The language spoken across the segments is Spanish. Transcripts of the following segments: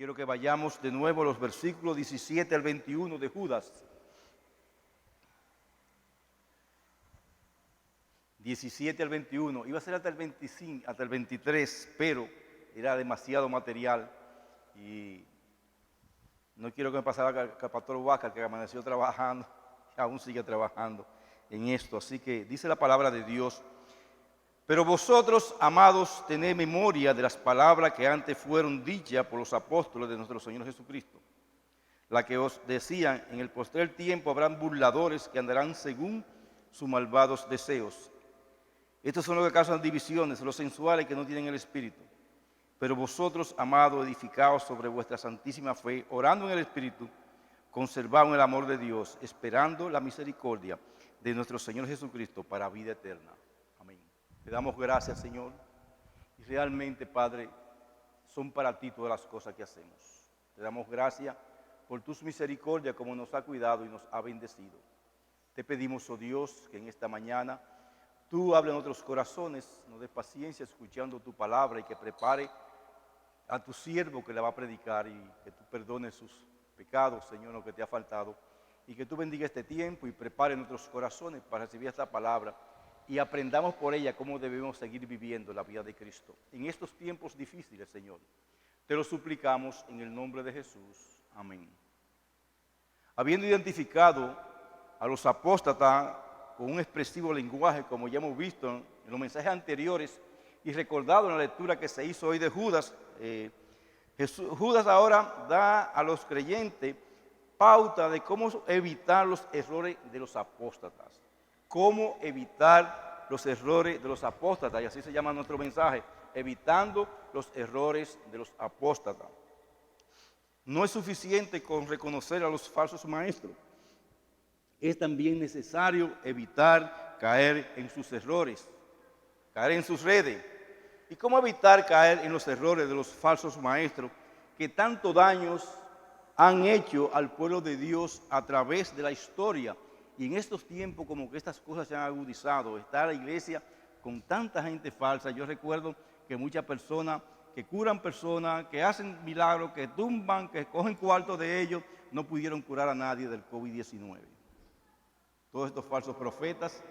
Quiero que vayamos de nuevo a los versículos 17 al 21 de Judas. 17 al 21. Iba a ser hasta el 25, hasta el 23, pero era demasiado material y no quiero que me pasara que el pastor Huáscar, que amaneció trabajando, aún sigue trabajando en esto. Así que dice la palabra de Dios: pero vosotros, amados, tened memoria de las palabras que antes fueron dichas por los apóstoles de nuestro Señor Jesucristo, la que os decían: en el postrer tiempo habrán burladores que andarán según sus malvados deseos. Estos son los que causan divisiones, los sensuales que no tienen el Espíritu. Pero vosotros, amados, edificaos sobre vuestra santísima fe, orando en el Espíritu, conservaos el amor de Dios, esperando la misericordia de nuestro Señor Jesucristo para vida eterna. Amén. Te damos gracias, Señor, y realmente, Padre, son para ti todas las cosas que hacemos. Te damos gracias por tus misericordias, como nos ha cuidado y nos ha bendecido. Te pedimos, oh Dios, que en esta mañana tú hables en nuestros corazones, nos des paciencia escuchando tu palabra y que prepare a tu siervo que la va a predicar, y que tú perdones sus pecados, Señor, lo que te ha faltado, y que tú bendiga este tiempo y prepare nuestros corazones para recibir esta palabra y aprendamos por ella cómo debemos seguir viviendo la vida de Cristo en estos tiempos difíciles, Señor. Te lo suplicamos en el nombre de Jesús. Amén. Habiendo identificado a los apóstatas con un expresivo lenguaje, como ya hemos visto en los mensajes anteriores, y recordado en la lectura que se hizo hoy de Judas, Judas ahora da a los creyentes pauta de cómo evitar los errores de los apóstatas. Cómo evitar los errores de los apóstatas, y así se llama nuestro mensaje: evitando los errores de los apóstatas. No es suficiente con reconocer a los falsos maestros. Es también necesario evitar caer en sus errores, caer en sus redes. ¿Y cómo evitar caer en los errores de los falsos maestros que tanto daños han hecho al pueblo de Dios a través de la historia? Y en estos tiempos como que estas cosas se han agudizado. Está la iglesia con tanta gente falsa. Yo recuerdo que muchas personas que curan personas, que hacen milagros, que tumban, que cogen cuartos de ellos, no pudieron curar a nadie del COVID-19. Todos estos falsos profetas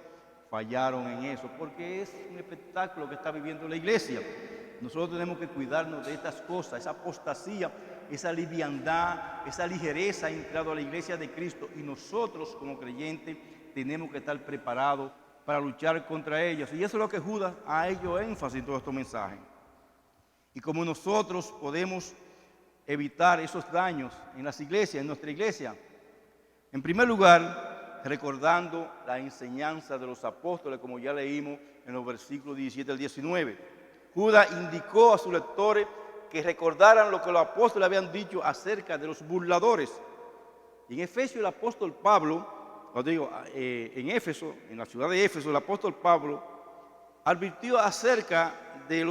fallaron en eso, porque es un espectáculo que está viviendo la iglesia. Nosotros tenemos que cuidarnos de estas cosas, esa apostasía, esa liviandad, esa ligereza ha entrado a la iglesia de Cristo, y nosotros como creyentes tenemos que estar preparados para luchar contra ellos. Y eso es lo que Judas ha hecho énfasis en todo este mensaje. Y como nosotros podemos evitar esos daños en las iglesias, en nuestra iglesia. En primer lugar, recordando la enseñanza de los apóstoles, como ya leímos en los versículos 17 al 19. Judas indicó a sus lectores que recordaran lo que los apóstoles habían dicho acerca de los burladores. En Efesios, el apóstol Pablo, en Éfeso, en la ciudad de Éfeso, el apóstol Pablo advirtió acerca de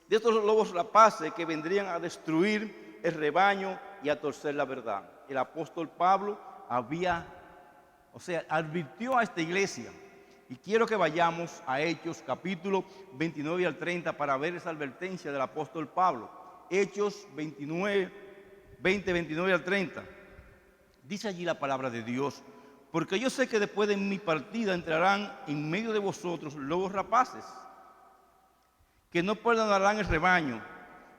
estos lobos rapaces que vendrían a destruir el rebaño y a torcer la verdad. El apóstol Pablo advirtió a esta iglesia. Y quiero que vayamos a Hechos capítulo 29 al 30 para ver esa advertencia del apóstol Pablo. Hechos 29 al 30. Dice allí la palabra de Dios: porque yo sé que después de mi partida entrarán en medio de vosotros lobos rapaces, que no perdonarán el rebaño,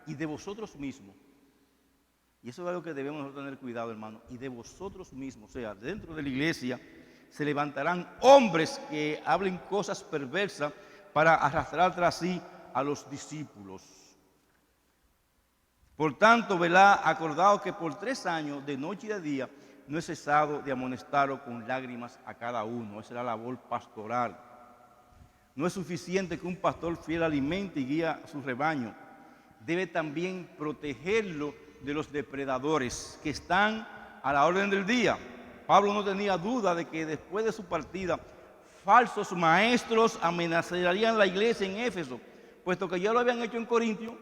y de vosotros mismos. Y eso es algo que debemos nosotros tener cuidado, hermano. Y de vosotros mismos, o sea, dentro de la iglesia, se levantarán hombres que hablen cosas perversas para arrastrar tras sí a los discípulos. Por tanto, velad, acordado que por 3 años, de noche y de día, no he cesado de amonestaros con lágrimas a cada uno. Esa es la labor pastoral. No es suficiente que un pastor fiel alimente y guíe a su rebaño. Debe también protegerlo de los depredadores que están a la orden del día. Pablo no tenía duda de que después de su partida, falsos maestros amenazarían la iglesia en Éfeso, puesto que ya lo habían hecho en Corintios.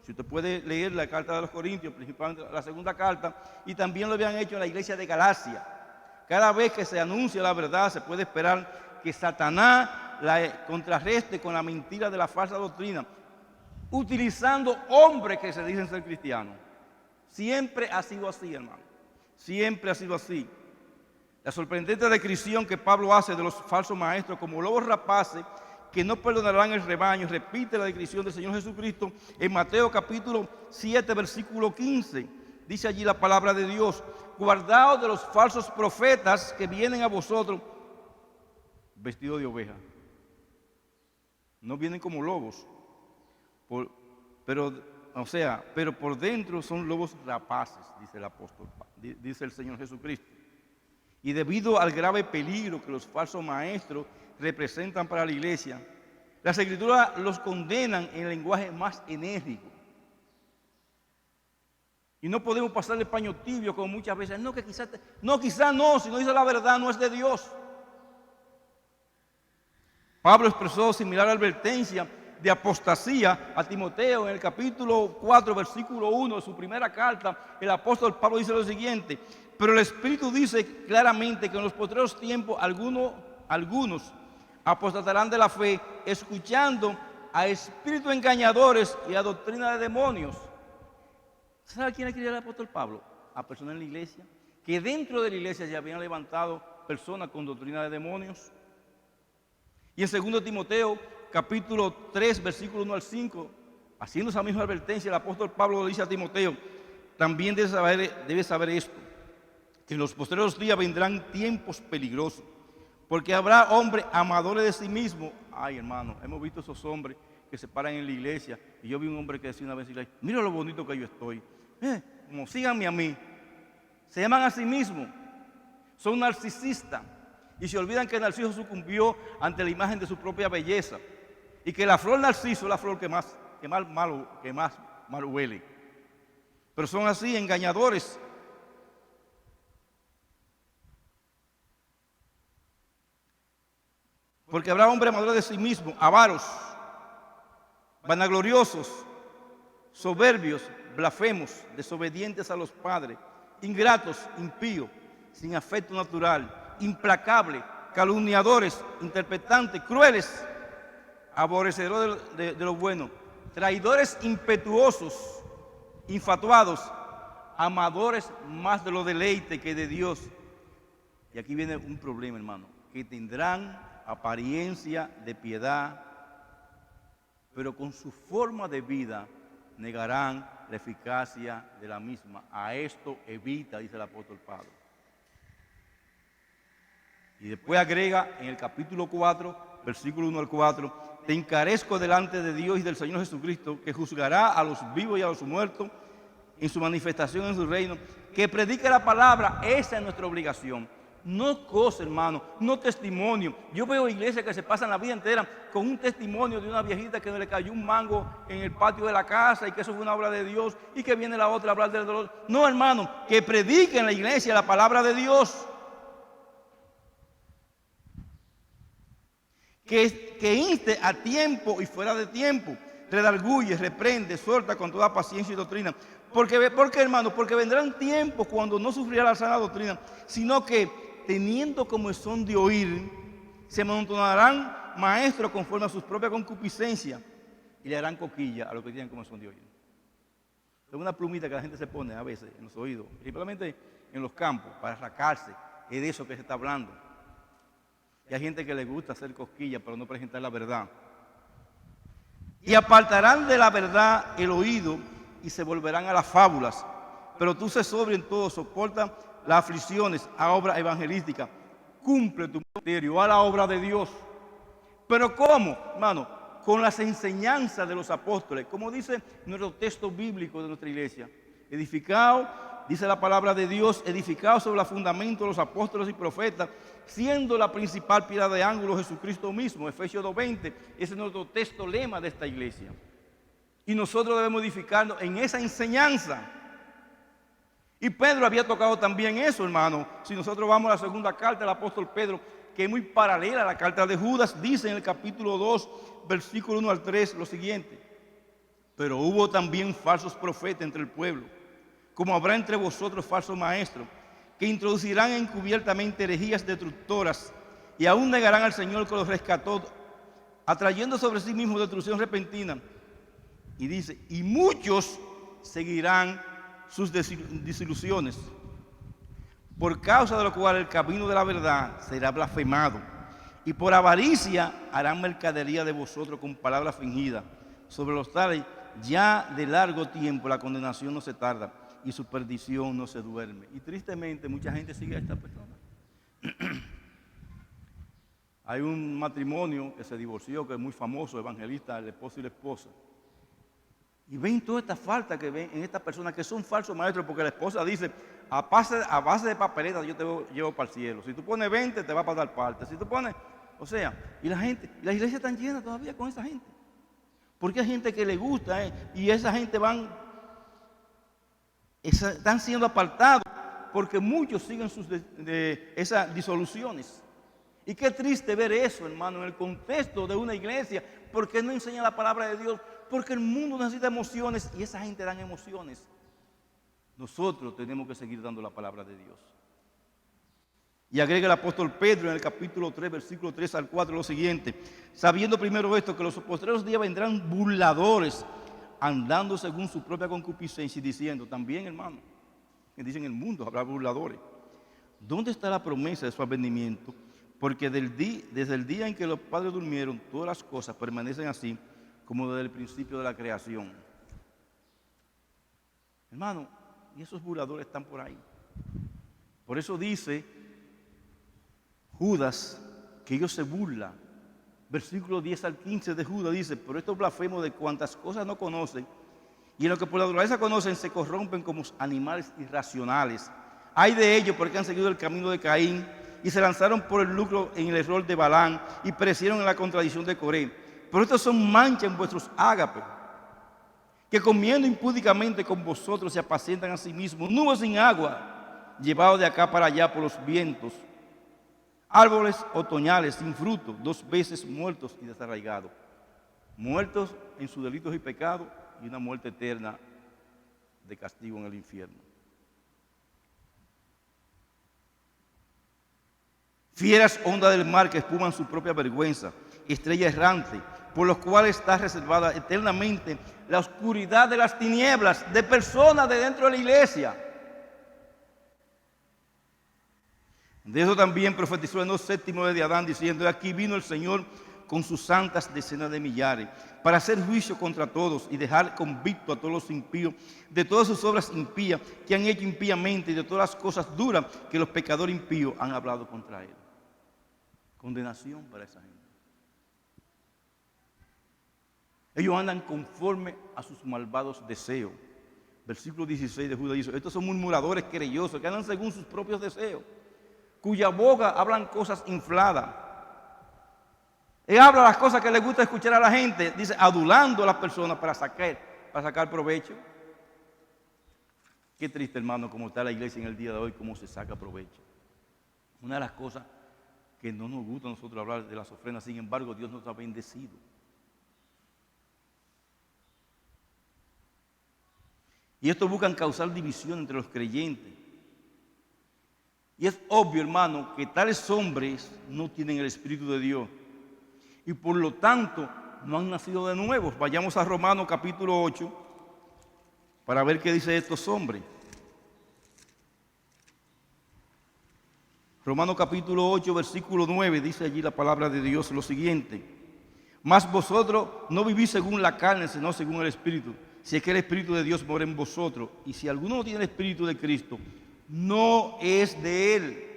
Si usted puede leer la carta de los Corintios, principalmente la segunda carta, y también lo habían hecho en la iglesia de Galacia. Cada vez que se anuncia la verdad, se puede esperar que Satanás la contrarreste con la mentira de la falsa doctrina, utilizando hombres que se dicen ser cristianos. Siempre ha sido así, hermano. Siempre ha sido así. La sorprendente descripción que Pablo hace de los falsos maestros como lobos rapaces que no perdonarán el rebaño, repite la descripción del Señor Jesucristo en Mateo capítulo 7, versículo 15. Dice allí la palabra de Dios: guardaos de los falsos profetas que vienen a vosotros vestidos de oveja. No vienen como lobos, pero por dentro son lobos rapaces, dice el apóstol, dice el Señor Jesucristo. Y debido al grave peligro que los falsos maestros representan para la iglesia, las Escrituras los condenan en el lenguaje más enérgico. Y no podemos pasarle paño tibio como muchas veces. Quizás no, si no dice la verdad no es de Dios. Pablo expresó similar advertencia de apostasía a Timoteo en el capítulo 4, versículo 1 de su primera carta. El apóstol Pablo dice lo siguiente: pero el Espíritu dice claramente que en los postreros tiempos algunos apostatarán de la fe, escuchando a espíritus engañadores y a doctrina de demonios. ¿Sabe a quién le quería el apóstol Pablo? A personas en la iglesia, que dentro de la iglesia se habían levantado personas con doctrina de demonios. Y en 2 Timoteo, capítulo 3, versículo 1 al 5, haciendo esa misma advertencia, el apóstol Pablo le dice a Timoteo: también debes saber esto, que en los posteriores días vendrán tiempos peligrosos, porque habrá hombres amadores de sí mismos. Ay, hermano, hemos visto esos hombres que se paran en la iglesia, y yo vi un hombre que decía una vez: mira lo bonito que yo estoy, como síganme a mí. Se llaman a sí mismos, son narcisistas, y se olvidan que el narciso sucumbió ante la imagen de su propia belleza, y que la flor narciso es la flor que más mal huele. Pero son así, engañadores. Porque habrá hombres amadores de sí mismos, avaros, vanagloriosos, soberbios, blasfemos, desobedientes a los padres, ingratos, impíos, sin afecto natural, implacables, calumniadores, interpretantes, crueles, aborrecedores de lo bueno, traidores impetuosos, infatuados, amadores más de los deleites que de Dios. Y aquí viene un problema, hermano, que tendrán apariencia de piedad, pero con su forma de vida negarán la eficacia de la misma. A esto evita, dice el apóstol Pablo. Y después agrega en el capítulo 4, versículo 1 al 4: te encarezco delante de Dios y del Señor Jesucristo, que juzgará a los vivos y a los muertos en su manifestación en su reino, que predique la palabra. Esa es nuestra obligación. No cosa, hermano, no testimonio. Yo veo iglesias que se pasan la vida entera con un testimonio de una viejita que le cayó un mango en el patio de la casa y que eso fue una obra de Dios, y que viene la otra a hablar del dolor. No, hermano, que predique en la iglesia la palabra de Dios. Que inste a tiempo y fuera de tiempo, redarguye, reprende, suelta con toda paciencia y doctrina. ¿Por qué, hermano? Porque vendrán tiempos cuando no sufrirá la sana doctrina, sino que teniendo comezón de oír, se amontonarán maestros conforme a sus propias concupiscencias y le harán coquilla a los que tienen comezón de oír. Es una plumita que la gente se pone a veces en los oídos, principalmente en los campos, para arrancarse. Es de eso que se está hablando. Y hay gente que le gusta hacer cosquillas, pero no presentar la verdad. Y apartarán de la verdad el oído y se volverán a las fábulas. Pero tú sé sobrio en todo, soporta las aflicciones, a obra evangelística, cumple tu ministerio, a la obra de Dios. Pero ¿cómo, hermano? Con las enseñanzas de los apóstoles, como dice nuestro texto bíblico de nuestra iglesia, edificado, dice la palabra de Dios, edificado sobre el fundamento de los apóstoles y profetas, siendo la principal piedra de ángulo Jesucristo mismo. Efesios 2:20, ese es nuestro texto lema de esta iglesia. Y nosotros debemos edificarnos en esa enseñanza. Y Pedro había tocado también eso, hermano. Si nosotros vamos a la segunda carta del apóstol Pedro, que es muy paralela a la carta de Judas, dice en el capítulo 2, versículo 1 al 3, lo siguiente: pero hubo también falsos profetas entre el pueblo, como habrá entre vosotros falsos maestros, que introducirán encubiertamente herejías destructoras, y aún negarán al Señor que los rescató, atrayendo sobre sí mismos destrucción repentina. Y dice: y muchos seguirán sus desilusiones, por causa de lo cual el camino de la verdad será blasfemado, y por avaricia harán mercadería de vosotros con palabras fingidas. Sobre los tales ya de largo tiempo la condenación no se tarda y su perdición no se duerme. Y tristemente mucha gente sigue a esta persona. Hay un matrimonio que se divorció, que es muy famoso, evangelista, el esposo y la esposa. Y ven toda esta falta que ven en estas personas que son falsos maestros, porque la esposa dice, a base de papeletas yo te llevo para el cielo. Si tú pones 20, te va para dar parte. Si tú pones, o sea, y la gente, las iglesias están llenas todavía con esa gente. Porque hay gente que le gusta, y esa gente están siendo apartados, porque muchos siguen esas disoluciones. Y qué triste ver eso, hermano, en el contexto de una iglesia, porque no enseña la palabra de Dios, porque el mundo necesita emociones y esa gente dan emociones. Nosotros tenemos que seguir dando la palabra de Dios. Y agrega el apóstol Pedro en el capítulo 3, versículo 3 al 4, lo siguiente: sabiendo primero esto, que los postreros días vendrán burladores, andando según su propia concupiscencia, y diciendo, también, hermano, que dicen en el mundo habrá burladores. ¿Dónde está la promesa de su advenimiento? Porque desde el día en que los padres durmieron, todas las cosas permanecen así como desde el principio de la creación. Hermano, y esos burladores están por ahí. Por eso dice Judas que ellos se burlan. Versículo 10 al 15 de Judas dice, pero estos blasfemos de cuantas cosas no conocen, y en lo que por la naturaleza conocen, se corrompen como animales irracionales. Hay de ellos porque han seguido el camino de Caín, y se lanzaron por el lucro en el error de Balaam, y perecieron en la contradicción de Coré. Pero estos son manchas en vuestros ágapes, que comiendo impúdicamente con vosotros se apacientan a sí mismos, nubes sin agua, llevados de acá para allá por los vientos, árboles otoñales sin fruto, 2 veces muertos y desarraigados, muertos en sus delitos y pecados, y una muerte eterna de castigo en el infierno. Fieras ondas del mar que espuman su propia vergüenza, estrella errante, por los cuales está reservada eternamente la oscuridad de las tinieblas de personas de dentro de la iglesia. De eso también profetizó el séptimo de Adán, diciendo, aquí vino el Señor con sus santas decenas de millares, para hacer juicio contra todos y dejar convicto a todos los impíos, de todas sus obras impías que han hecho impíamente, y de todas las cosas duras que los pecadores impíos han hablado contra él. Condenación para esa gente. Ellos andan conforme a sus malvados deseos. Versículo 16 de Judas dice, estos son murmuradores querellosos, que andan según sus propios deseos, cuya boca hablan cosas infladas. Él habla las cosas que le gusta escuchar a la gente, dice, adulando a las personas para sacar provecho. Qué triste, hermano, cómo está la iglesia en el día de hoy, cómo se saca provecho. Una de las cosas que no nos gusta a nosotros hablar de las ofrendas, sin embargo, Dios nos ha bendecido. Y estos buscan causar división entre los creyentes. Y es obvio, hermano, que tales hombres no tienen el Espíritu de Dios. Y por lo tanto, no han nacido de nuevo. Vayamos a Romanos capítulo 8 para ver qué dice estos hombres. Romanos capítulo 8, versículo 9, dice allí la palabra de Dios lo siguiente. Mas vosotros no vivís según la carne, sino según el Espíritu. Si es que el Espíritu de Dios mora en vosotros. Y si alguno no tiene el Espíritu de Cristo, no es de Él.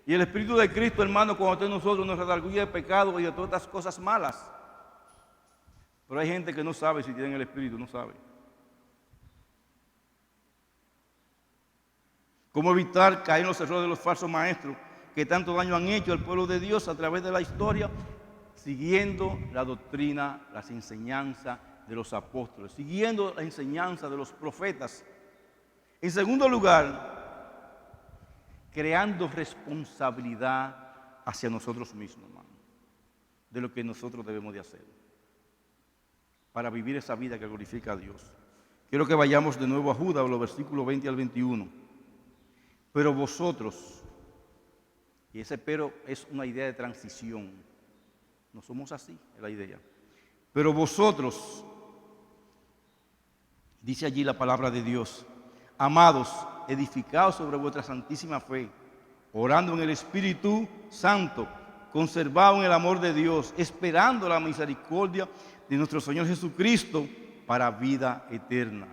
Y el Espíritu de Cristo, hermano, cuando está en nosotros, nos redarguye de pecado y de todas estas cosas malas. Pero hay gente que no sabe si tienen el Espíritu, no sabe. ¿Cómo evitar caer en los errores de los falsos maestros que tanto daño han hecho al pueblo de Dios a través de la historia? Siguiendo la doctrina, las enseñanzas de los apóstoles, siguiendo la enseñanza de los profetas. En segundo lugar, creando responsabilidad hacia nosotros mismos, hermano, de lo que nosotros debemos de hacer para vivir esa vida que glorifica a Dios. Quiero que vayamos de nuevo a Judas, los versículos 20 al 21. Pero vosotros, y ese pero es una idea de transición, no somos así, es la idea. Pero vosotros, dice allí la palabra de Dios, amados, edificados sobre vuestra santísima fe, orando en el Espíritu Santo, conservados en el amor de Dios, esperando la misericordia de nuestro Señor Jesucristo para vida eterna.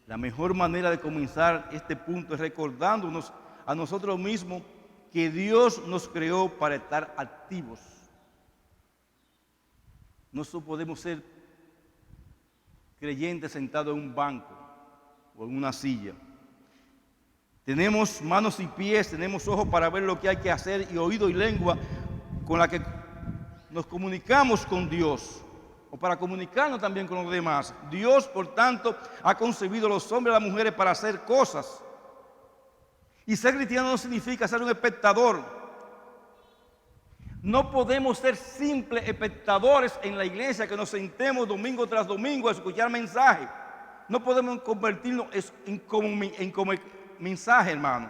La mejor manera de comenzar este punto es recordándonos a nosotros mismos que Dios nos creó para estar activos. No podemos ser creyentes sentados en un banco o en una silla. Tenemos manos y pies, tenemos ojos para ver lo que hay que hacer y oído y lengua con la que nos comunicamos con Dios o para comunicarnos también con los demás. Dios, por tanto, ha concebido a los hombres y a las mujeres para hacer cosas. Y ser cristiano no significa ser un espectador. No podemos ser simples espectadores en la iglesia que nos sentemos domingo tras domingo a escuchar mensajes. No podemos convertirnos en como mensaje, hermano.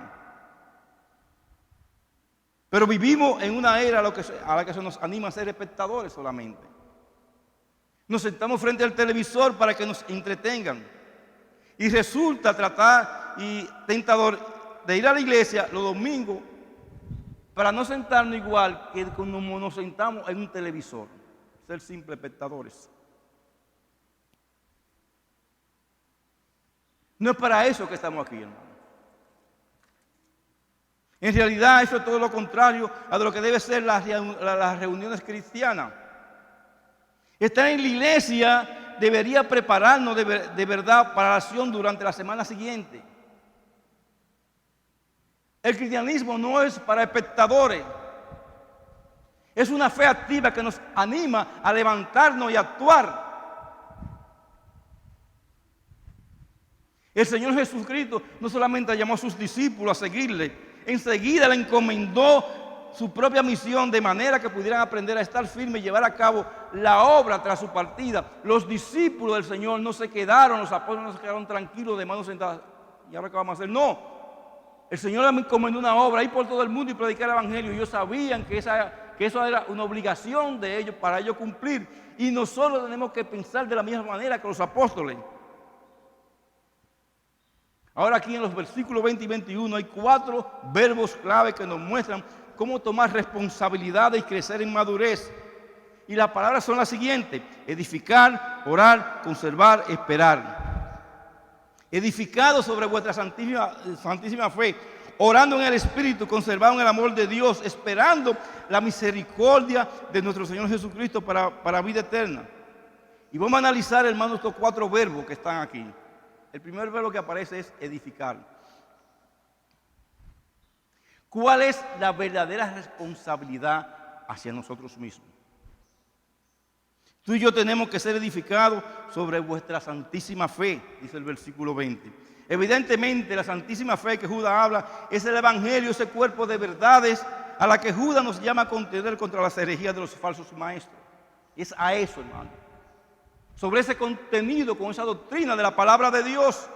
Pero vivimos en una era a la que se nos anima a ser espectadores solamente. Nos sentamos frente al televisor para que nos entretengan. Y resulta tratar y tentador de ir a la iglesia los domingos para no sentarnos igual que como nos sentamos en un televisor. Ser simples espectadores. No es para eso que estamos aquí, hermano. En realidad eso es todo lo contrario a lo que debe ser las reuniones cristianas. Estar en la iglesia debería prepararnos de verdad para la acción durante la semana siguiente. El cristianismo no es para espectadores. Es una fe activa que nos anima a levantarnos y a actuar. El Señor Jesucristo no solamente llamó a sus discípulos a seguirle, enseguida le encomendó su propia misión de manera que pudieran aprender a estar firmes y llevar a cabo la obra tras su partida. Los discípulos del Señor no se quedaron, los apóstoles no se quedaron tranquilos de manos sentadas. ¿Y ahora qué vamos a hacer? No. El Señor les encomendó una obra, ir por todo el mundo y predicar el Evangelio. Ellos sabían que eso era una obligación de ellos para ellos cumplir. Y nosotros tenemos que pensar de la misma manera que los apóstoles. Ahora aquí en los versículos 20 y 21 hay 4 verbos clave que nos muestran cómo tomar responsabilidad y crecer en madurez. Y las palabras son las siguientes: edificar, orar, conservar, esperar. Edificado sobre vuestra santísima fe, orando en el Espíritu, conservado en el amor de Dios, esperando la misericordia de nuestro Señor Jesucristo para vida eterna. Y vamos a analizar, hermanos, estos 4 verbos que están aquí. El primer verbo que aparece es edificar. ¿Cuál es la verdadera responsabilidad hacia nosotros mismos? Tú y yo tenemos que ser edificados sobre vuestra santísima fe, dice el versículo 20. Evidentemente, la santísima fe que Judas habla es el Evangelio, ese cuerpo de verdades a la que Judas nos llama a contender contra las herejías de los falsos maestros. Es a eso, hermano. Sobre ese contenido, con esa doctrina de la palabra de Dios.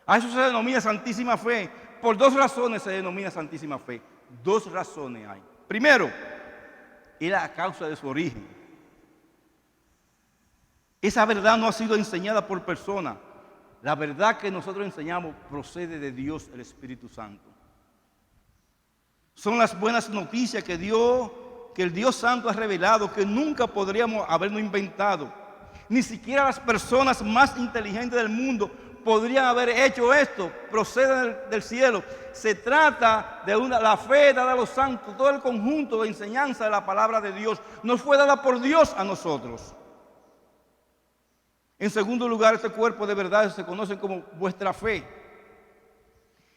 A eso se denomina santísima fe. Por 2 razones se denomina santísima fe. 2 razones hay. Primero, era a causa de su origen. Esa verdad no ha sido enseñada por persona. La verdad que nosotros enseñamos procede de Dios, el Espíritu Santo. Son las buenas noticias que el Dios Santo ha revelado, que nunca podríamos habernos inventado. Ni siquiera las personas más inteligentes del mundo podrían haber hecho esto. Procede del cielo. Se trata de la fe dada a los santos. Todo el conjunto de enseñanza de la palabra de Dios nos fue dada por Dios a nosotros. En segundo lugar, este cuerpo de verdad se conoce como vuestra fe.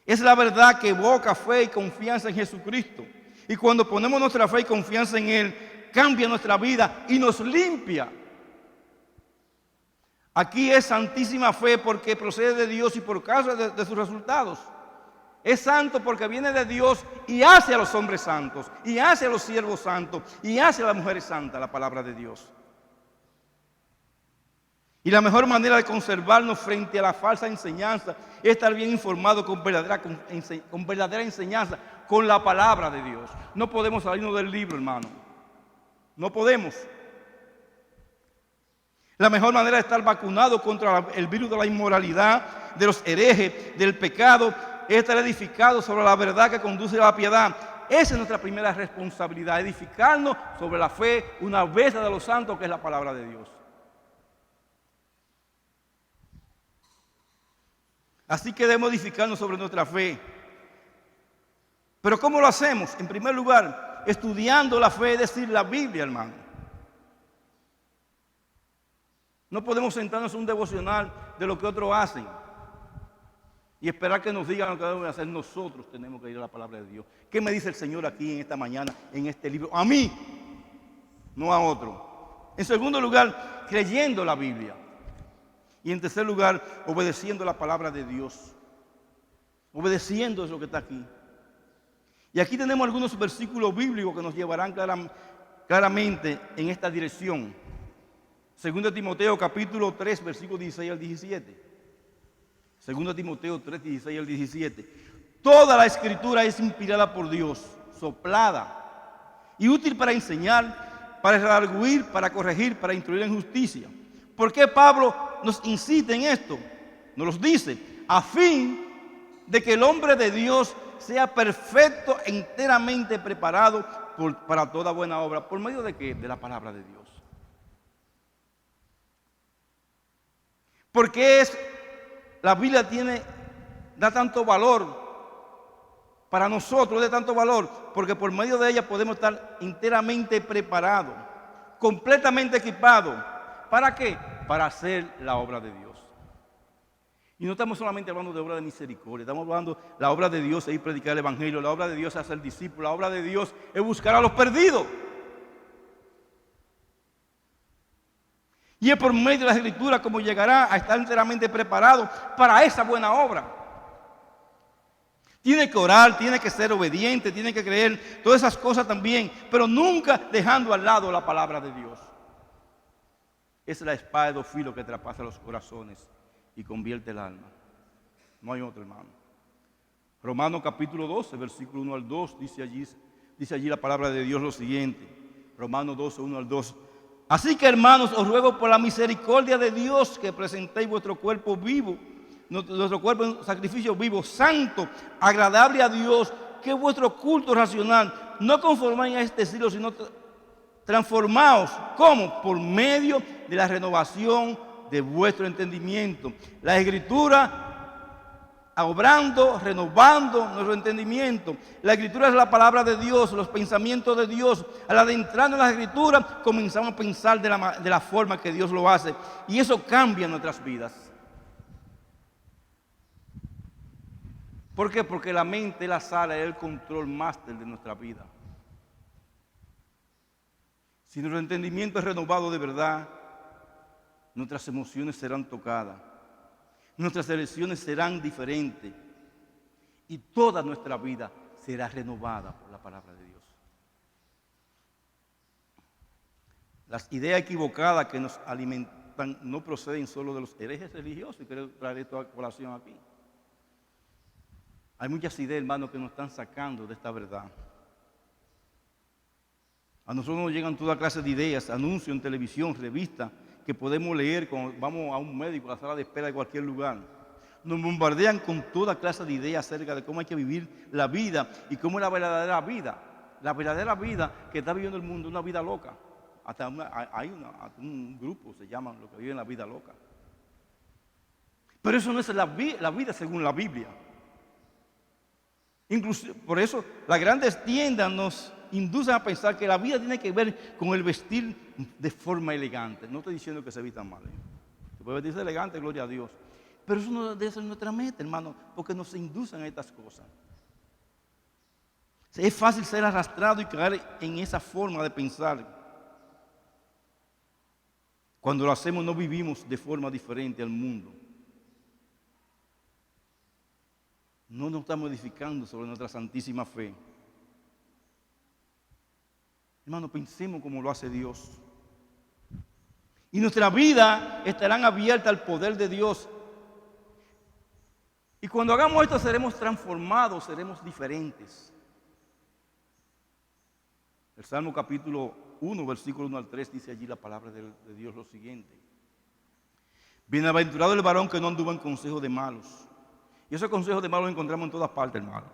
Es la verdad que evoca fe y confianza en Jesucristo. Y cuando ponemos nuestra fe y confianza en Él, cambia nuestra vida y nos limpia. Aquí es santísima fe porque procede de Dios y por causa de sus resultados. Es santo porque viene de Dios y hace a los hombres santos, y hace a los siervos santos, y hace a las mujeres santas, la palabra de Dios. Y la mejor manera de conservarnos frente a la falsa enseñanza es estar bien informado con verdadera enseñanza, con la palabra de Dios. No podemos salirnos del libro, hermano. No podemos. La mejor manera de estar vacunado contra el virus de la inmoralidad, de los herejes, del pecado, es estar edificado sobre la verdad que conduce a la piedad. Esa es nuestra primera responsabilidad, edificarnos sobre la fe, una vez de los santos, que es la palabra de Dios. Así que debemos edificarnos sobre nuestra fe. Pero ¿cómo lo hacemos? En primer lugar, estudiando la fe, es decir, la Biblia, hermano. No podemos sentarnos en un devocional de lo que otros hacen y esperar que nos digan lo que debemos hacer. Nosotros tenemos que ir a la palabra de Dios. ¿Qué me dice el Señor aquí en esta mañana, en este libro? A mí, no a otro. En segundo lugar, creyendo la Biblia. Y en tercer lugar, obedeciendo la palabra de Dios. Obedeciendo es lo que está aquí. Y aquí tenemos algunos versículos bíblicos que nos llevarán claramente en esta dirección. 2 Timoteo capítulo 3, versículos 16 al 17. 2 Timoteo 3, 16 al 17. Toda la escritura es inspirada por Dios, soplada y útil para enseñar, para redarguir, para corregir, para instruir en justicia. ¿Por qué Pablo nos incita en esto? Nos los dice, a fin de que el hombre de Dios sea perfecto, enteramente preparado para toda buena obra. ¿Por medio de qué? De la palabra de Dios. ¿Por qué la Biblia da tanto valor para nosotros, de tanto valor? Porque por medio de ella podemos estar enteramente preparados, completamente equipados. ¿Para qué? Para hacer la obra de Dios. Y no estamos solamente hablando de obra de misericordia, estamos hablando de la obra de Dios es ir predicar el evangelio, la obra de Dios es hacer discípulos, la obra de Dios es buscar a los perdidos. Y es por medio de la escritura como llegará a estar enteramente preparado para esa buena obra. Tiene que orar, tiene que ser obediente, tiene que creer, todas esas cosas también, pero nunca dejando al lado la palabra de Dios. Es la espada de dos filos que traspasa los corazones y convierte el alma. No hay otro, hermano. Romanos capítulo 12, versículo 1 al 2, dice allí la palabra de Dios lo siguiente. Romanos 12, 1 al 2. Así que, hermanos, os ruego por la misericordia de Dios que presentéis vuestro cuerpo vivo, nuestro cuerpo en sacrificio vivo, santo, agradable a Dios, que es vuestro culto racional. No conformáis a este siglo, sino transformaos. ¿Cómo? Por medio de la renovación de vuestro entendimiento. La Escritura obrando, renovando nuestro entendimiento. La Escritura es la palabra de Dios, los pensamientos de Dios. Al adentrarnos en la Escritura, comenzamos a pensar de la forma que Dios lo hace. Y eso cambia nuestras vidas. ¿Por qué? Porque la mente es la sala, es el control máster de nuestra vida. Si nuestro entendimiento es renovado de verdad, nuestras emociones serán tocadas. Nuestras elecciones serán diferentes y toda nuestra vida será renovada por la palabra de Dios. Las ideas equivocadas que nos alimentan no proceden solo de los herejes religiosos, y quiero traer esto a colación aquí. Hay muchas ideas, hermanos, que nos están sacando de esta verdad. A nosotros nos llegan toda clase de ideas, anuncios en televisión, revistas, que podemos leer cuando vamos a un médico, a la sala de espera de cualquier lugar. Nos bombardean con toda clase de ideas acerca de cómo hay que vivir la vida y cómo es la verdadera vida. La verdadera vida que está viviendo el mundo es una vida loca. Hasta hay un grupo, se llaman los que viven la vida loca. Pero eso no es la vida según la Biblia. Incluso, por eso las grandes tiendas nos inducen a pensar que la vida tiene que ver con el vestir de forma elegante. No estoy diciendo que se vistan mal. Se puede vestirse elegante, gloria a Dios. Pero eso no debe ser nuestra meta, hermano, porque nos inducen a estas cosas. Es fácil ser arrastrado y caer en esa forma de pensar. Cuando lo hacemos no vivimos de forma diferente al mundo. No nos estamos edificando sobre nuestra santísima fe. Hermano, pensemos como lo hace Dios. Y nuestra vida estarán abiertas al poder de Dios. Y cuando hagamos esto seremos transformados, seremos diferentes. El Salmo capítulo 1, versículo 1 al 3 dice allí la palabra de Dios lo siguiente. Bienaventurado el varón que no anduvo en consejos de malos. Y esos consejos de malos los encontramos en todas partes, hermano.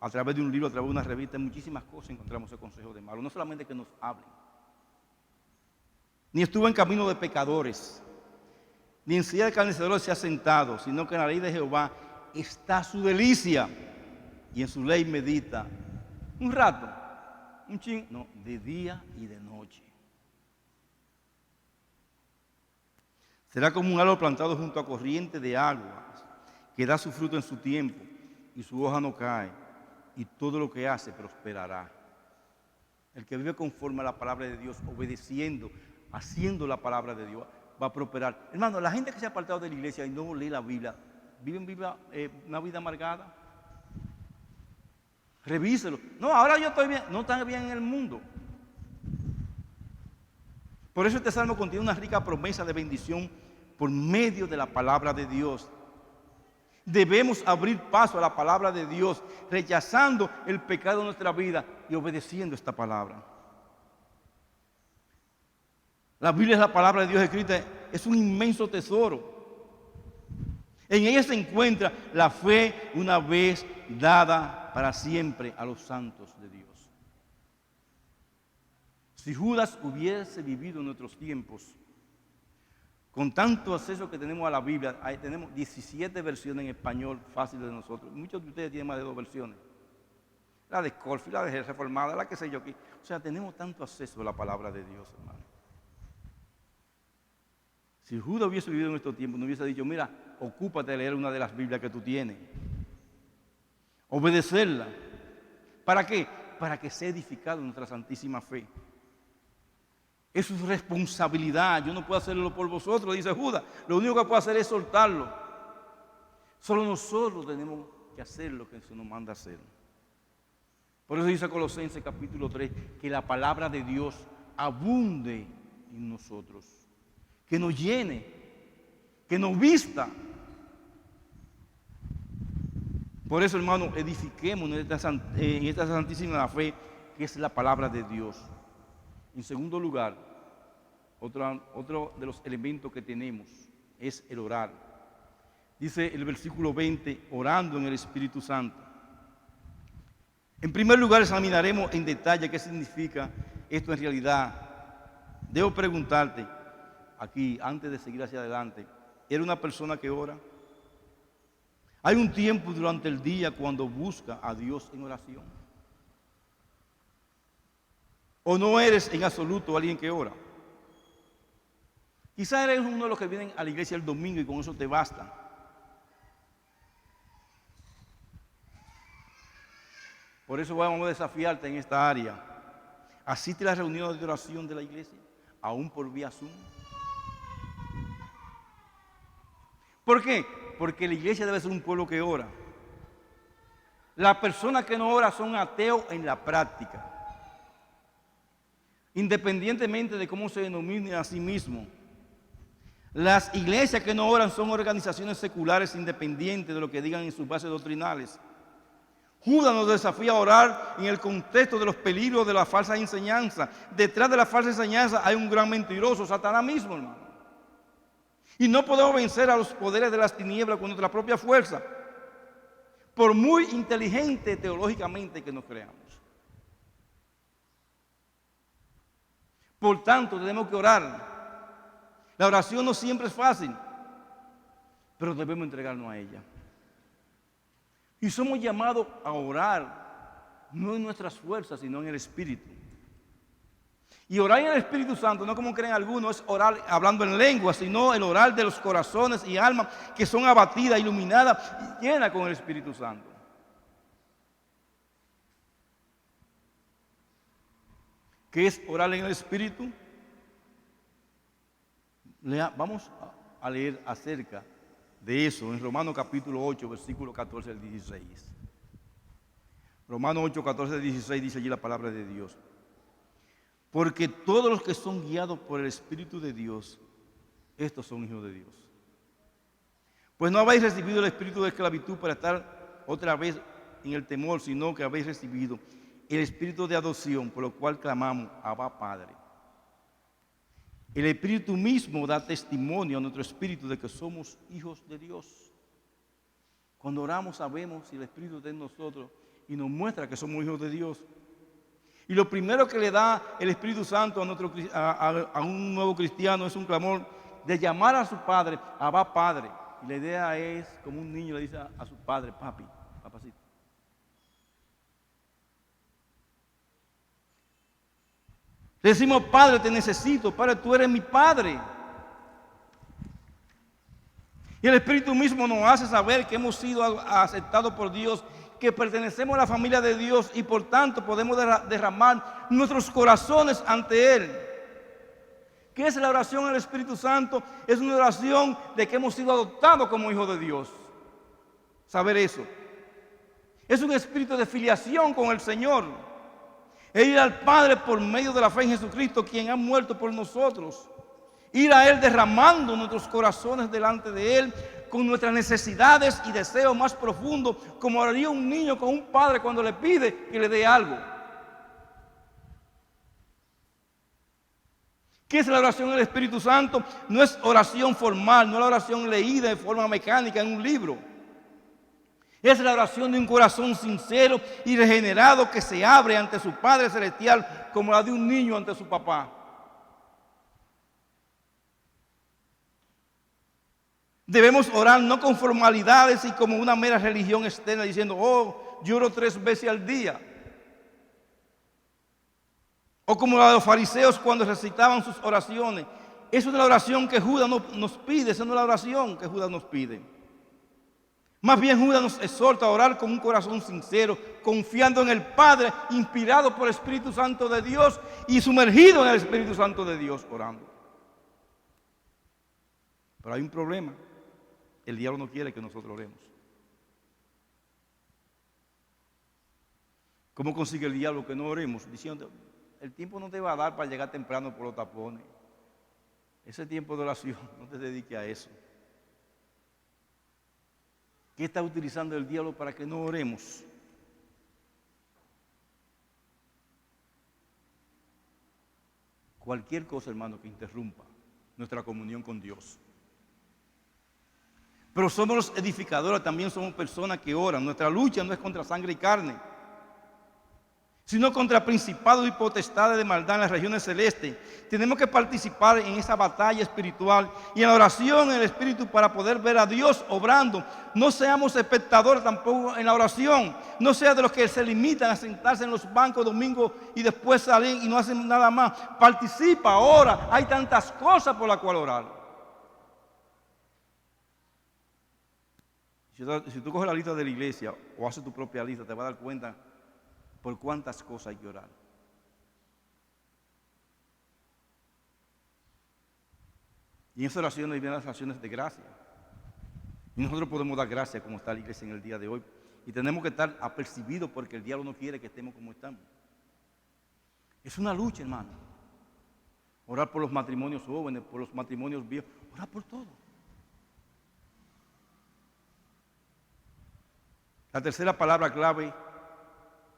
A través de un libro, a través de una revista, en muchísimas cosas encontramos esos consejos de malos. No solamente que nos hablen. Ni estuvo en camino de pecadores, ni en silla de escarnecedores se ha sentado, sino que en la ley de Jehová está su delicia, y en su ley medita un rato, un chin, no, de día y de noche. Será como un árbol plantado junto a corriente de aguas, que da su fruto en su tiempo, y su hoja no cae, y todo lo que hace prosperará. El que vive conforme a la palabra de Dios, obedeciendo, haciendo la palabra de Dios, va a prosperar. Hermano, la gente que se ha apartado de la iglesia y no lee la Biblia, ¿viven una vida amargada? Revíselo. No, ahora yo estoy bien. No están bien en el mundo. Por eso este salmo contiene una rica promesa de bendición por medio de la palabra de Dios. Debemos abrir paso a la palabra de Dios, rechazando el pecado de nuestra vida y obedeciendo esta palabra. La Biblia es la palabra de Dios escrita, es un inmenso tesoro. En ella se encuentra la fe una vez dada para siempre a los santos de Dios. Si Judas hubiese vivido en nuestros tiempos, con tanto acceso que tenemos a la Biblia, tenemos 17 versiones en español fáciles de nosotros. Muchos de ustedes tienen más de 2 versiones. La de Scofield, la de Reformada, la que sé yo aquí. O sea, tenemos tanto acceso a la palabra de Dios, hermano. Si Judas hubiese vivido en estos tiempos, no hubiese dicho, mira, ocúpate de leer una de las Biblias que tú tienes. Obedecerla. ¿Para qué? Para que sea edificado en nuestra santísima fe. Es su responsabilidad. Yo no puedo hacerlo por vosotros, dice Judas. Lo único que puedo hacer es soltarlo. Solo nosotros tenemos que hacer lo que se nos manda hacer. Por eso dice Colosenses capítulo 3, que la palabra de Dios abunde en nosotros. Que nos llene, que nos vista. Por eso, hermano, edifiquemos en esta santísima fe, que es la palabra de Dios. En segundo lugar, otro de los elementos que tenemos es el orar. Dice el versículo 20, orando en el Espíritu Santo. En primer lugar, examinaremos en detalle qué significa esto en realidad. Debo preguntarte, aquí, antes de seguir hacia adelante, ¿eres una persona que ora? ¿Hay un tiempo durante el día cuando busca a Dios en oración? ¿O no eres en absoluto alguien que ora? Quizás eres uno de los que vienen a la iglesia el domingo y con eso te basta. Por eso vamos a desafiarte en esta área. Asiste a las reuniones de oración de la iglesia, aún por vía Zoom. ¿Por qué? Porque la iglesia debe ser un pueblo que ora. Las personas que no oran son ateos en la práctica. Independientemente de cómo se denominen a sí mismos. Las iglesias que no oran son organizaciones seculares independientes de lo que digan en sus bases doctrinales. Judas nos desafía a orar en el contexto de los peligros de la falsa enseñanza. Detrás de la falsa enseñanza hay un gran mentiroso, Satanás mismo, hermano. Y no podemos vencer a los poderes de las tinieblas con nuestra propia fuerza, por muy inteligente teológicamente que nos creamos. Por tanto, tenemos que orar. La oración no siempre es fácil, pero debemos entregarnos a ella. Y somos llamados a orar, no en nuestras fuerzas, sino en el Espíritu. Y orar en el Espíritu Santo, no como creen algunos, es orar hablando en lengua, sino el orar de los corazones y almas que son abatidas, iluminadas y llenas con el Espíritu Santo. ¿Qué es orar en el Espíritu? Vamos a leer acerca de eso en Romanos capítulo 8, versículo 14 al 16. Romanos 8, 14 al 16 dice allí la palabra de Dios. Porque todos los que son guiados por el Espíritu de Dios, estos son hijos de Dios. Pues no habéis recibido el espíritu de esclavitud para estar otra vez en el temor, sino que habéis recibido el espíritu de adopción, por lo cual clamamos, Abba, Padre. El Espíritu mismo da testimonio a nuestro espíritu de que somos hijos de Dios. Cuando oramos sabemos si el Espíritu está en nosotros y nos muestra que somos hijos de Dios. Y lo primero que le da el Espíritu Santo a un nuevo cristiano es un clamor de llamar a su padre, Abba Padre. Y la idea es como un niño le dice a su padre, papi, papacito. Le decimos, Padre, te necesito, Padre, tú eres mi Padre. Y el Espíritu mismo nos hace saber que hemos sido aceptados por Dios, que pertenecemos a la familia de Dios y por tanto podemos derramar nuestros corazones ante Él. ¿Qué es la oración al Espíritu Santo? Es una oración de que hemos sido adoptados como hijos de Dios. Saber eso. Es un espíritu de filiación con el Señor. E ir al Padre por medio de la fe en Jesucristo, quien ha muerto por nosotros. Ir a Él derramando nuestros corazones delante de Él, con nuestras necesidades y deseos más profundos, como haría un niño con un padre cuando le pide que le dé algo. ¿Qué es la oración del Espíritu Santo? No es oración formal, no es la oración leída de forma mecánica en un libro. Es la oración de un corazón sincero y regenerado que se abre ante su Padre Celestial como la de un niño ante su papá. Debemos orar no con formalidades y como una mera religión externa diciendo, oh, lloro 3 veces al día. O como la de los fariseos cuando recitaban sus oraciones. Esa es la oración que Judas nos pide, esa no es la oración que Judas nos pide. Más bien Judas nos exhorta a orar con un corazón sincero, confiando en el Padre, inspirado por el Espíritu Santo de Dios y sumergido en el Espíritu Santo de Dios orando. Pero hay un problema. El diablo no quiere que nosotros oremos. ¿Cómo consigue el diablo que no oremos? Diciendo, el tiempo no te va a dar para llegar temprano por los tapones. Ese tiempo de oración, no te dediques a eso. ¿Qué está utilizando el diablo para que no oremos? Cualquier cosa, hermano, que interrumpa nuestra comunión con Dios. Pero somos los edificadores, también somos personas que oran. Nuestra lucha no es contra sangre y carne, sino contra principados y potestades de maldad en las regiones celestes. Tenemos que participar en esa batalla espiritual y en la oración en el Espíritu para poder ver a Dios obrando. No seamos espectadores tampoco en la oración. No sea de los que se limitan a sentarse en los bancos domingo y después salen y no hacen nada más. Participa, ora. Hay tantas cosas por las cuales orar. Si tú coges la lista de la iglesia o haces tu propia lista, te vas a dar cuenta por cuántas cosas hay que orar. Y en esas oraciones vienen las oraciones de gracia. Y nosotros podemos dar gracias como está la iglesia en el día de hoy. Y tenemos que estar apercibidos porque el diablo no quiere que estemos como estamos. Es una lucha, hermano. Orar por los matrimonios jóvenes, por los matrimonios viejos, orar por todo. La tercera palabra clave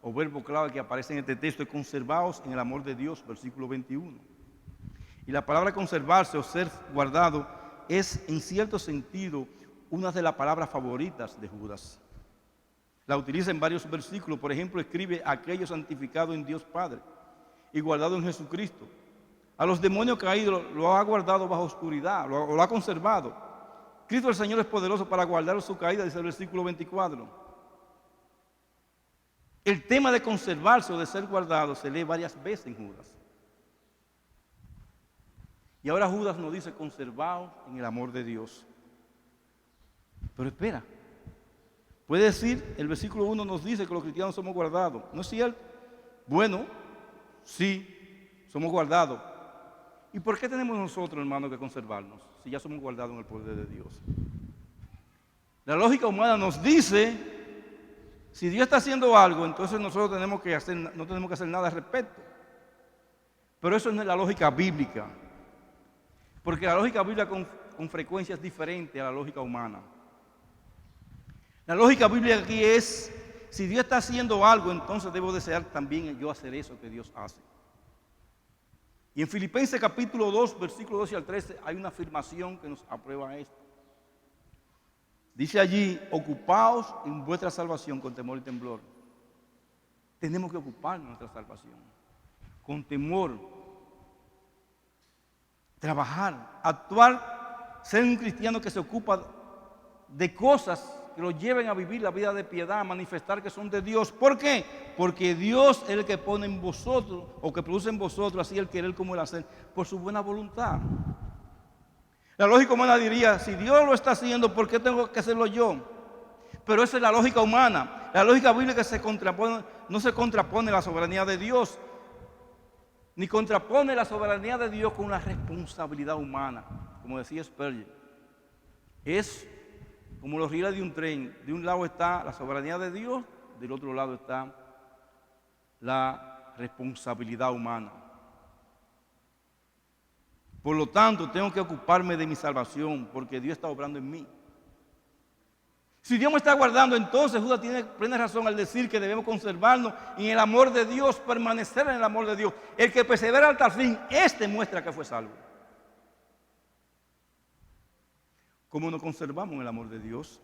o verbo clave que aparece en este texto es conservaos en el amor de Dios, versículo 21. Y la palabra conservarse o ser guardado es en cierto sentido una de las palabras favoritas de Judas. La utiliza en varios versículos. Por ejemplo, escribe aquello santificado en Dios Padre y guardado en Jesucristo. A los demonios caídos lo ha guardado bajo oscuridad, lo ha conservado. Cristo el Señor es poderoso para guardar su caída, dice el versículo 24. El tema de conservarse o de ser guardado se lee varias veces en Judas. Y ahora Judas nos dice conservaos en el amor de Dios. Pero espera, puede decir, el versículo 1 nos dice que los cristianos somos guardados. ¿No es cierto? Bueno, sí, somos guardados. ¿Y por qué tenemos nosotros, hermanos, que conservarnos si ya somos guardados en el poder de Dios? La lógica humana nos dice, si Dios está haciendo algo, entonces nosotros no tenemos que hacer nada al respecto. Pero eso no es la lógica bíblica. Porque la lógica bíblica con frecuencia es diferente a la lógica humana. La lógica bíblica aquí es, si Dios está haciendo algo, entonces debo desear también yo hacer eso que Dios hace. Y en Filipenses capítulo 2, versículo 12 al 13, hay una afirmación que nos aprueba esto. Dice allí, ocupaos en vuestra salvación con temor y temblor. Tenemos que ocuparnos de nuestra salvación, con temor, trabajar, actuar, ser un cristiano que se ocupa de cosas que lo lleven a vivir la vida de piedad, a manifestar que son de Dios. ¿Por qué? Porque Dios es el que pone en vosotros, o que produce en vosotros, así el querer como el hacer, por su buena voluntad. La lógica humana diría, si Dios lo está haciendo, ¿por qué tengo que hacerlo yo? Pero esa es la lógica humana. La lógica bíblica no se contrapone a la soberanía de Dios, ni contrapone la soberanía de Dios con una responsabilidad humana, como decía Spurgeon. Es como los rieles de un tren. De un lado está la soberanía de Dios, del otro lado está la responsabilidad humana. Por lo tanto, tengo que ocuparme de mi salvación, porque Dios está obrando en mí. Si Dios me está guardando, entonces Judas tiene plena razón al decir que debemos conservarnos en el amor de Dios, permanecer en el amor de Dios. El que persevera hasta el fin, este muestra que fue salvo. ¿Cómo nos conservamos en el amor de Dios?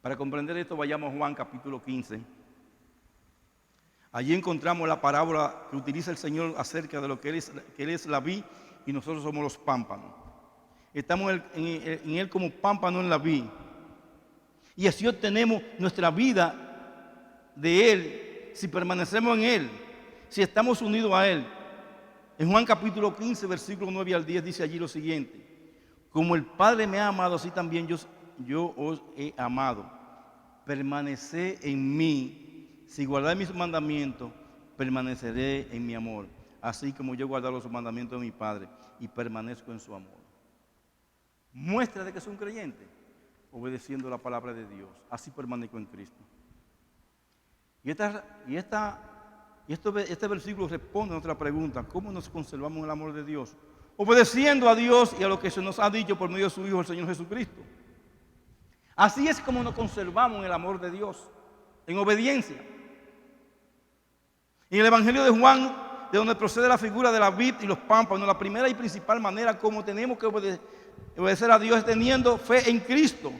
Para comprender esto, vayamos a Juan capítulo 15. Allí encontramos la parábola que utiliza el Señor acerca de lo que Él es la vid y nosotros somos los pámpanos. Estamos en Él como pámpano en la vid. Y así obtenemos nuestra vida de Él, si permanecemos en Él, si estamos unidos a Él. En Juan capítulo 15, versículo 9 al 10 dice allí lo siguiente: como el Padre me ha amado, así también yo os he amado. Permaneced en mí. Si guardáis mis mandamientos, permaneceré en mi amor, así como yo he guardado los mandamientos de mi Padre y permanezco en su amor. Muestra de que soy un creyente, obedeciendo la palabra de Dios. Así permanezco en Cristo. Este versículo responde a nuestra pregunta: ¿cómo nos conservamos en el amor de Dios? Obedeciendo a Dios y a lo que se nos ha dicho por medio de su Hijo, el Señor Jesucristo. Así es como nos conservamos en el amor de Dios, en obediencia. En el Evangelio de Juan, de donde procede la figura de la vid y los pámpanos, la primera y principal manera como tenemos que obedecer a Dios es teniendo fe en Cristo.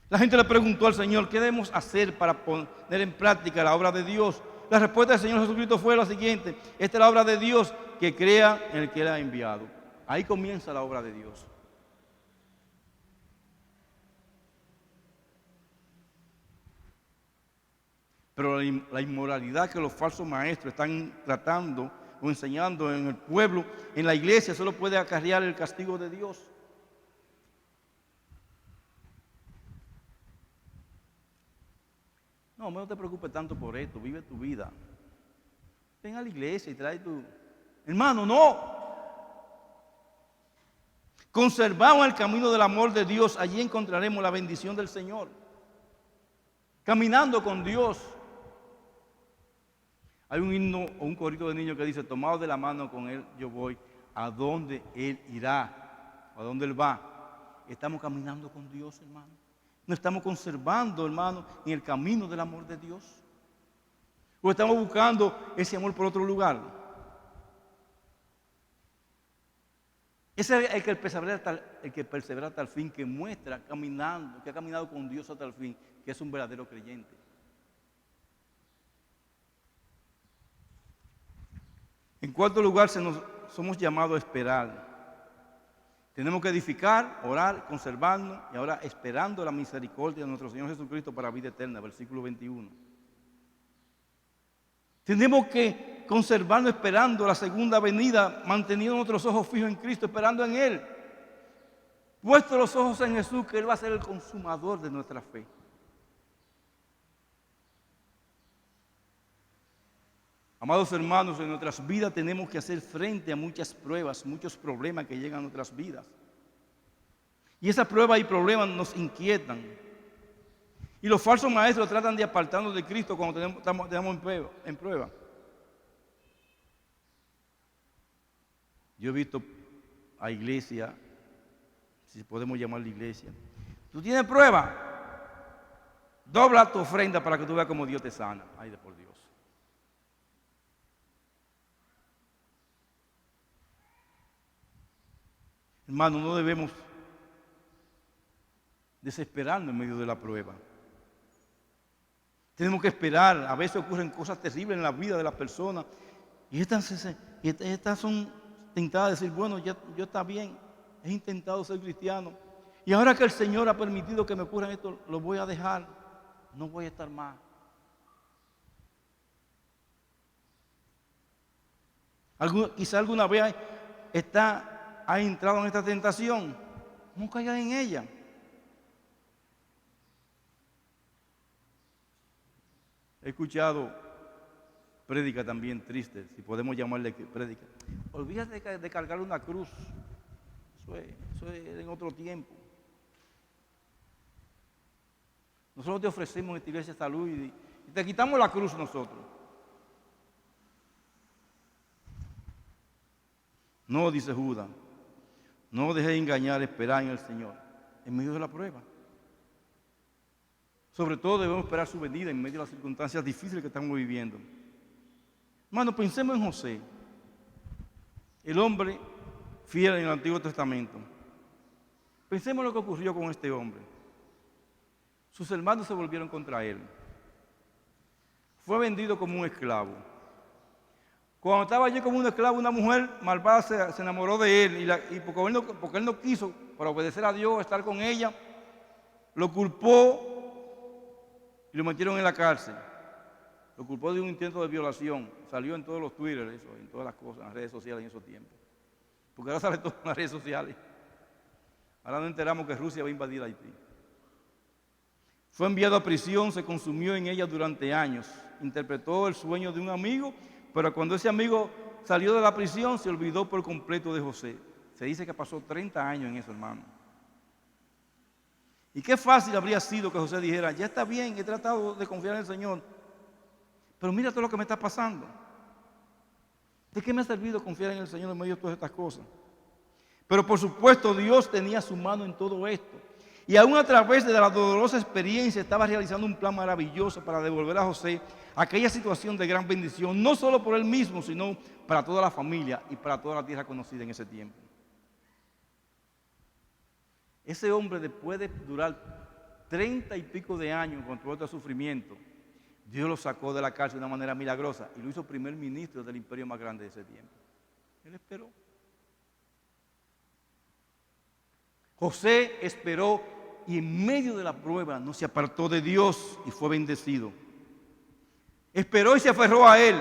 La gente le preguntó al Señor, ¿qué debemos hacer para poner en práctica la obra de Dios? La respuesta del Señor Jesucristo fue la siguiente: esta es la obra de Dios, que crea en el que Él ha enviado. Ahí comienza la obra de Dios. Pero la inmoralidad que los falsos maestros están tratando o enseñando en el pueblo, en la iglesia, solo puede acarrear el castigo de Dios. No te preocupes tanto por esto, vive tu vida. Ven a la iglesia y trae tu... Hermano, no. Conservamos el camino del amor de Dios, allí encontraremos la bendición del Señor. Caminando con Dios. Hay un himno o un corito de niños que dice: tomado de la mano con Él yo voy a donde Él irá, a donde Él va. Estamos caminando con Dios, hermano. No estamos conservando, hermano, en el camino del amor de Dios. O estamos buscando ese amor por otro lugar. Ese es el que persevera hasta el fin, que muestra caminando, que ha caminado con Dios hasta el fin, que es un verdadero creyente. En cuarto lugar, somos llamados a esperar. Tenemos que edificar, orar, conservarnos y ahora esperando la misericordia de nuestro Señor Jesucristo para vida eterna, versículo 21. Tenemos que conservarnos esperando la segunda venida, manteniendo nuestros ojos fijos en Cristo, esperando en Él. Puestos los ojos en Jesús, que Él va a ser el consumador de nuestra fe. Amados hermanos, en nuestras vidas tenemos que hacer frente a muchas pruebas, muchos problemas que llegan a nuestras vidas. Y esas pruebas y problemas nos inquietan. Y los falsos maestros tratan de apartarnos de Cristo cuando estamos en prueba. Yo he visto a iglesia, si podemos llamarla iglesia: ¿tú tienes prueba? Dobla tu ofrenda para que tú veas cómo Dios te sana. Ay, de por Dios. Hermano, no debemos desesperarnos en medio de la prueba. Tenemos que esperar. A veces ocurren cosas terribles en la vida de las personas y estas son tentadas de decir, bueno, yo está bien, he intentado ser cristiano y ahora que el Señor ha permitido que me ocurran esto, lo voy a dejar, no voy a estar más. Quizá alguna vez ha entrado en esta tentación, no caiga en ella. He escuchado prédica también triste, si podemos llamarle prédica. Olvídate de cargar una cruz, eso es en otro tiempo. Nosotros te ofrecemos en esta iglesia salud y te quitamos la cruz nosotros. No, dice Judas, no dejéis engañar, esperar en el Señor, en medio de la prueba. Sobre todo debemos esperar su venida en medio de las circunstancias difíciles que estamos viviendo. Hermano, pensemos en José, el hombre fiel en el Antiguo Testamento. Pensemos en lo que ocurrió con este hombre. Sus hermanos se volvieron contra él. Fue vendido como un esclavo. Cuando estaba allí como un esclavo, una mujer malvada se enamoró de él y porque él no quiso, para obedecer a Dios, estar con ella, lo culpó y lo metieron en la cárcel. Lo culpó de un intento de violación. Salió en todos los Twitter, en todas las cosas, en las redes sociales en esos tiempos. Porque ahora sale todo en las redes sociales. Ahora nos enteramos que Rusia va a invadir Haití. Fue enviado a prisión, se consumió en ella durante años. Interpretó el sueño de un amigo, pero cuando ese amigo salió de la prisión, se olvidó por completo de José. Se dice que pasó 30 años en eso, hermano. Y qué fácil habría sido que José dijera, ya está bien, he tratado de confiar en el Señor, pero mira todo lo que me está pasando. ¿De qué me ha servido confiar en el Señor en medio de todas estas cosas? Pero por supuesto Dios tenía su mano en todo esto. Y aún a través de la dolorosa experiencia estaba realizando un plan maravilloso para devolver a José aquella situación de gran bendición, no solo por él mismo, sino para toda la familia y para toda la tierra conocida en ese tiempo. Ese hombre, después de durar 30 y pico de años con todo este sufrimiento, Dios lo sacó de la cárcel de una manera milagrosa y lo hizo primer ministro del imperio más grande de ese tiempo. Él esperó. José esperó y en medio de la prueba no se apartó de Dios y fue bendecido. Esperó y se aferró a Él,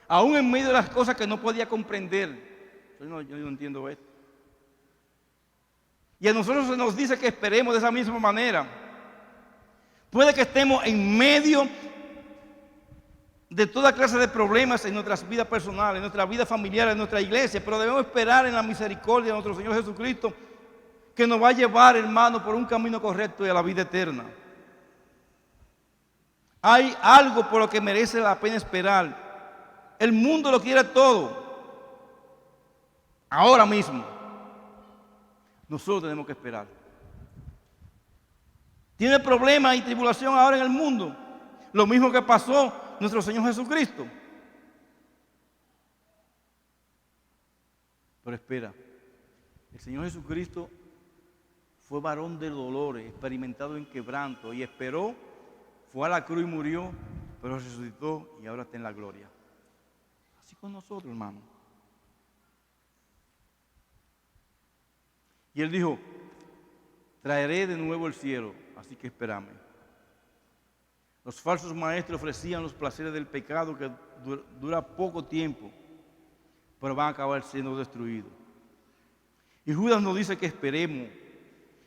aún en medio de las cosas que no podía comprender. Yo no entiendo esto. Y a nosotros se nos dice que esperemos de esa misma manera. Puede que estemos en medio de toda clase de problemas en nuestras vidas personales, en nuestra vida familiar, en nuestra iglesia, pero debemos esperar en la misericordia de nuestro Señor Jesucristo, que nos va a llevar, hermano, por un camino correcto y a la vida eterna. Hay algo por lo que merece la pena esperar. El mundo lo quiere todo, ahora mismo. Nosotros tenemos que esperar. Tiene problemas y tribulación ahora en el mundo. Lo mismo que pasó nuestro Señor Jesucristo. Pero espera, el Señor Jesucristo fue varón de dolores, experimentado en quebranto y esperó, fue a la cruz y murió, pero resucitó y ahora está en la gloria. Así con nosotros, hermano. Y Él dijo, traeré de nuevo el cielo, así que espérame. Los falsos maestros ofrecían los placeres del pecado que dura poco tiempo, pero van a acabar siendo destruidos. Y Judas nos dice que esperemos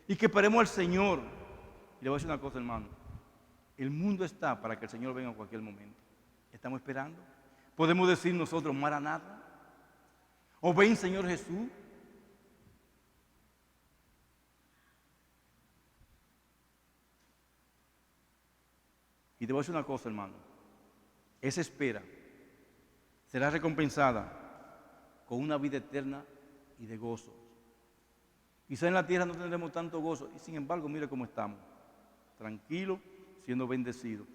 y que esperemos al Señor. Y le voy a decir una cosa, hermano. El mundo está para que el Señor venga en cualquier momento. ¿Estamos esperando? Podemos decir nosotros, Maranatha, o ven Señor Jesús. Y te voy a decir una cosa, hermano. Esa espera será recompensada con una vida eterna y de gozo. Quizá en la tierra no tendremos tanto gozo, y sin embargo, mire cómo estamos. Tranquilos, siendo bendecidos.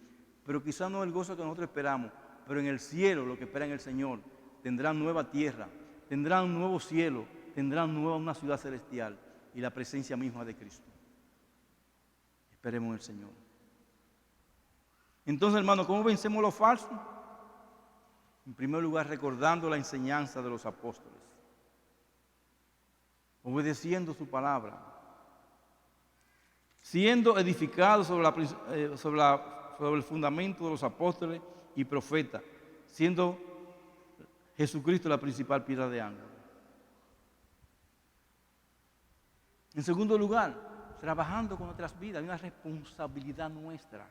Pero quizá no el gozo que nosotros esperamos, pero en el cielo, lo que espera en el Señor, tendrán nueva tierra, tendrán un nuevo cielo, tendrán una ciudad celestial y la presencia misma de Cristo. Esperemos en el Señor. Entonces, hermano, ¿cómo vencemos lo falso? En primer lugar, recordando la enseñanza de los apóstoles, obedeciendo su palabra, siendo edificados sobre el fundamento de los apóstoles y profetas, siendo Jesucristo la principal piedra de ángulo. En segundo lugar, trabajando con nuestras vidas, hay una responsabilidad nuestra.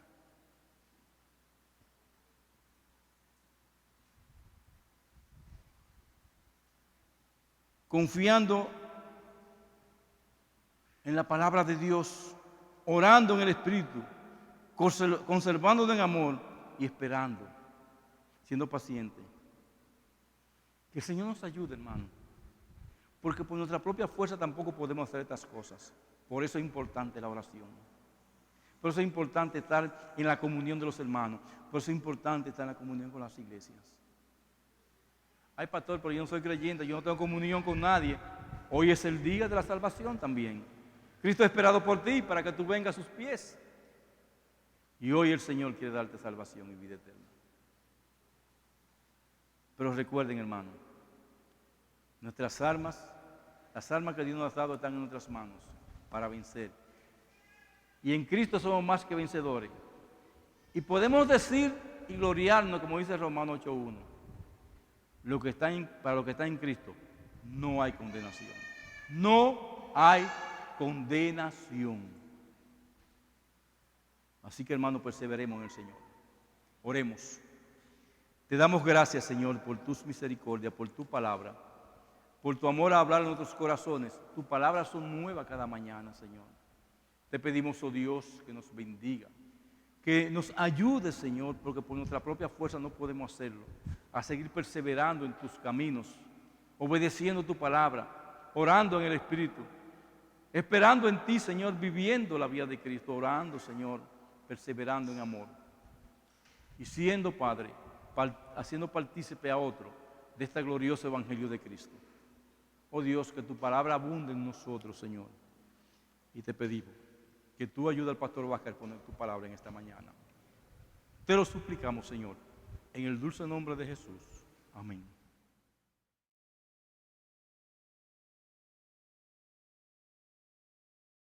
Confiando en la palabra de Dios, orando en el Espíritu, conservándonos en amor y esperando, siendo paciente. Que el Señor nos ayude, hermano, porque por nuestra propia fuerza tampoco podemos hacer estas cosas. Por eso es importante la oración. Por eso es importante estar en la comunión de los hermanos. Por eso es importante estar en la comunión con las iglesias. Ay, pastor, pero yo no soy creyente, yo no tengo comunión con nadie. Hoy es el día de la salvación también. Cristo ha esperado por ti para que tú vengas a sus pies. Y hoy el Señor quiere darte salvación y vida eterna. Pero recuerden, hermano, nuestras armas, las armas que Dios nos ha dado están en nuestras manos para vencer. Y en Cristo somos más que vencedores. Y podemos decir y gloriarnos, como dice Romanos 8:1. Para los que están en Cristo, no hay condenación. No hay condenación. Así que, hermano, perseveremos en el Señor. Oremos. Te damos gracias, Señor, por tus misericordias, por tu palabra, por tu amor a hablar en nuestros corazones. Tus palabras son nuevas cada mañana, Señor. Te pedimos, oh Dios, que nos bendiga, que nos ayude, Señor, porque por nuestra propia fuerza no podemos hacerlo, a seguir perseverando en tus caminos, obedeciendo tu palabra, orando en el Espíritu, esperando en ti, Señor, viviendo la vida de Cristo, orando, Señor, perseverando en amor. Y siendo, Padre, haciendo partícipe a otro de este glorioso Evangelio de Cristo. Oh Dios, que tu palabra abunde en nosotros, Señor. Y te pedimos que tú ayudes al pastor Vázquez a poner tu palabra en esta mañana. Te lo suplicamos, Señor, en el dulce nombre de Jesús. Amén.